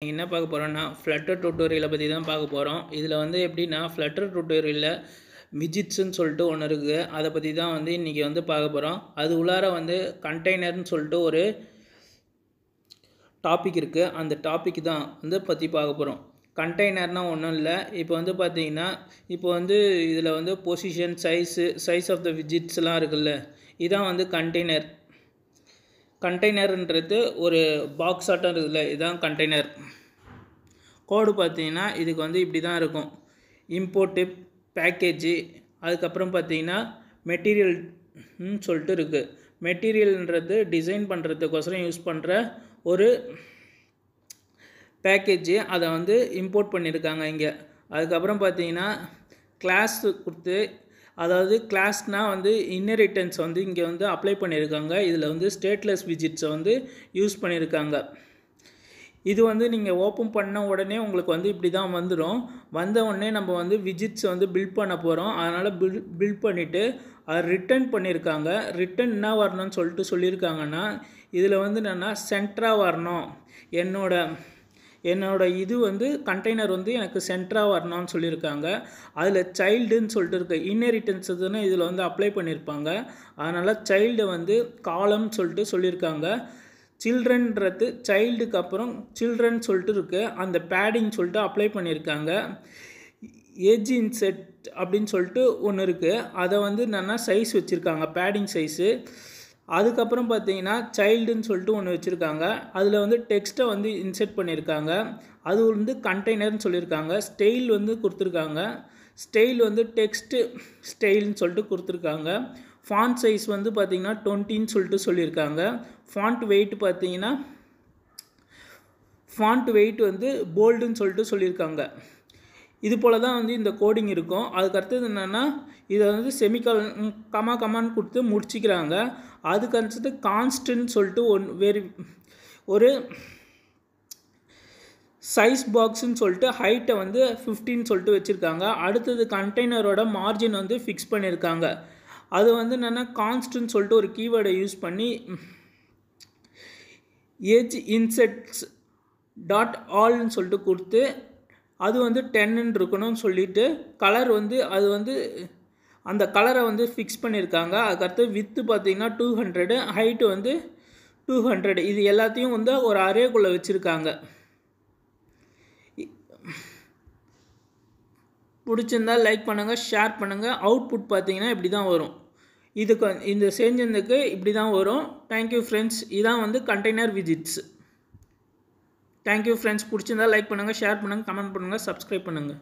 என்ன பார்க்க போகிறோன்னா ஃப்ளட்டர் டியூட்டோரியலை பற்றி தான் பார்க்க போகிறோம். இதில் வந்து எப்படின்னா ஃப்ளட்டர் டியூட்டோரியலில் விஜிட்ஸ்ன்னு சொல்லிட்டு ஒன்று இருக்குது. அதை பற்றி தான் வந்து இன்றைக்கி வந்து பார்க்க போகிறோம். அது உள்ளார வந்து கண்டெய்னர்னு சொல்லிட்டு ஒரு டாபிக் இருக்குது. அந்த டாபிக் தான் வந்து பற்றி பார்க்க போகிறோம். கண்டெய்னர்னால் ஒன்றும் இல்லை. இப்போ வந்து பார்த்தீங்கன்னா இப்போ வந்து இதில் வந்து பொசிஷன் சைஸ் ஆஃப் த விஜிட்ஸ்லாம் இருக்குல்ல, இதான் வந்து கண்டெய்னர். கண்டெய்னர்ன்றது ஒரு பாக்ஸ் ஆட்டம் இருக்குதுல்ல, இதுதான் கண்டெய்னர். கோடு பார்த்தீங்கன்னா இதுக்கு வந்து இப்படி தான் இருக்கும். இம்போர்ட்டு, பேக்கேஜு, அதுக்கப்புறம் பார்த்தீங்கன்னா மெட்டீரியல்னு சொல்லிட்டு இருக்குது. மெட்டீரியல்ன்றது டிசைன் பண்ணுறதுக்கோசரம் யூஸ் பண்ணுற ஒரு பேக்கேஜு, அதை வந்து இம்போர்ட் பண்ணியிருக்காங்க இங்கே. அதுக்கப்புறம் பார்த்தீங்கன்னா கிளாஸ் கொடுத்து, அதாவது கிளாஸ்னால் வந்து இன்ஹெரிட்டன்ஸ் வந்து இங்கே வந்து அப்ளை பண்ணியிருக்காங்க. இதில் வந்து ஸ்டேட்லெஸ் விஜிட்ஸை வந்து யூஸ் பண்ணியிருக்காங்க. இது வந்து நீங்கள் ஓப்பன் பண்ண உடனே உங்களுக்கு வந்து இப்படி தான் வந்துடும். வந்த உடனே நம்ம வந்து விஜிட்ஸை வந்து பில்ட் பண்ண போகிறோம். அதனால் பில்ட் பண்ணிவிட்டு அதை ரிட்டர்ன் பண்ணியிருக்காங்க. ரிட்டர்ன் என்ன வரணும்னு சொல்லியிருக்காங்கன்னா, இதில் வந்து என்னென்னா சென்டராக வரணும், என்னோட இது வந்து கண்டெய்னர் வந்து எனக்கு சென்டராக வரணும்னு சொல்லியிருக்காங்க. அதில் சைல்டுன்னு சொல்லிட்டு இருக்குது. இன்ஹெரிட்டன்ஸ் இதுன்னு இதில் வந்து அப்ளை பண்ணியிருப்பாங்க. அதனால் சைல்டு வந்து காலம்னு சொல்லிட்டு சொல்லியிருக்காங்க. சில்ட்ரன்றது சைல்டுக்கு அப்புறம் சில்ட்ரன் சொல்லிட்டு இருக்குது. அந்த பேடிங் சொல்லிட்டு அப்ளை பண்ணியிருக்காங்க. ஏஜ் இன்செட் அப்படின்னு சொல்லிட்டு ஒன்று இருக்குது. அதை வந்து என்னென்னா சைஸ் வச்சுருக்காங்க, பேடிங் சைஸு. அதுக்கப்புறம் பார்த்தீங்கன்னா சைல்டுன்னு சொல்லிட்டு ஒன்று வச்சுருக்காங்க. அதில் வந்து டெக்ஸ்ட்டை வந்து இன்செர்ட் பண்ணியிருக்காங்க. அது வந்து கண்டெய்னர்னு சொல்லியிருக்காங்க. ஸ்டைல் வந்து கொடுத்துருக்காங்க. ஸ்டைல் வந்து டெக்ஸ்ட்டு ஸ்டைல்னு சொல்லிட்டு கொடுத்துருக்காங்க. ஃபாண்ட் சைஸ் வந்து பார்த்திங்கன்னா 20ன்னு சொல்லிட்டு சொல்லியிருக்காங்க. ஃபாண்ட் வெயிட் பார்த்திங்கன்னா வந்து போல்டுன்னு சொல்லிட்டு சொல்லியிருக்காங்க. இது போல் தான் வந்து இந்த கோடிங் இருக்கும். அதுக்கடுத்தது என்னென்னா இதை வந்து கமான்னு கொடுத்து முடிச்சிக்கிறாங்க. அதுக்கடுத்து கான்ஸ்டன்ட் சொல்லிட்டு ஒரு சைஸ் பாக்ஸுன்னு சொல்லிட்டு ஹைட்டை வந்து 15 சொல்லிட்டு வச்சுருக்காங்க. அடுத்தது கண்டெய்னரோட மார்ஜின் வந்து ஃபிக்ஸ் பண்ணியிருக்காங்க. அது வந்து என்னென்னா கான்ஸ்டன்ட் சொல்லிட்டு ஒரு கீவேர்டை யூஸ் பண்ணி ஏஜ் இன்செட்ஸ் டாட் ஆல்னு சொல்லிட்டு கொடுத்து அது வந்து 10ன்னு இருக்கணும்னு சொல்லிவிட்டு கலர் வந்து அது வந்து அந்த கலரை வந்து ஃபிக்ஸ் பண்ணியிருக்காங்க. அதுக்கடுத்து வித்து பார்த்திங்கன்னா 200, ஹைட்டு வந்து 200. இது எல்லாத்தையும் வந்து ஒரு அரேக்குள்ளே வச்சுருக்காங்க. பிடிச்சிருந்தால் லைக் பண்ணுங்கள், ஷேர் பண்ணுங்கள். அவுட்புட் பார்த்திங்கன்னா இப்படி தான் வரும். இந்த செஞ்சதுக்கு இப்படி தான் வரும். Thank you friends. இதான் வந்து கண்டெய்னர் விஜிட்ஸ். Thank you friends. பிடிச்சிருந்தால் லைக் பண்ணுங்கள், ஷேர் பண்ணுங்கள், கமெண்ட் பண்ணுங்கள், சப்ஸ்கிரைப் பண்ணுங்கள்.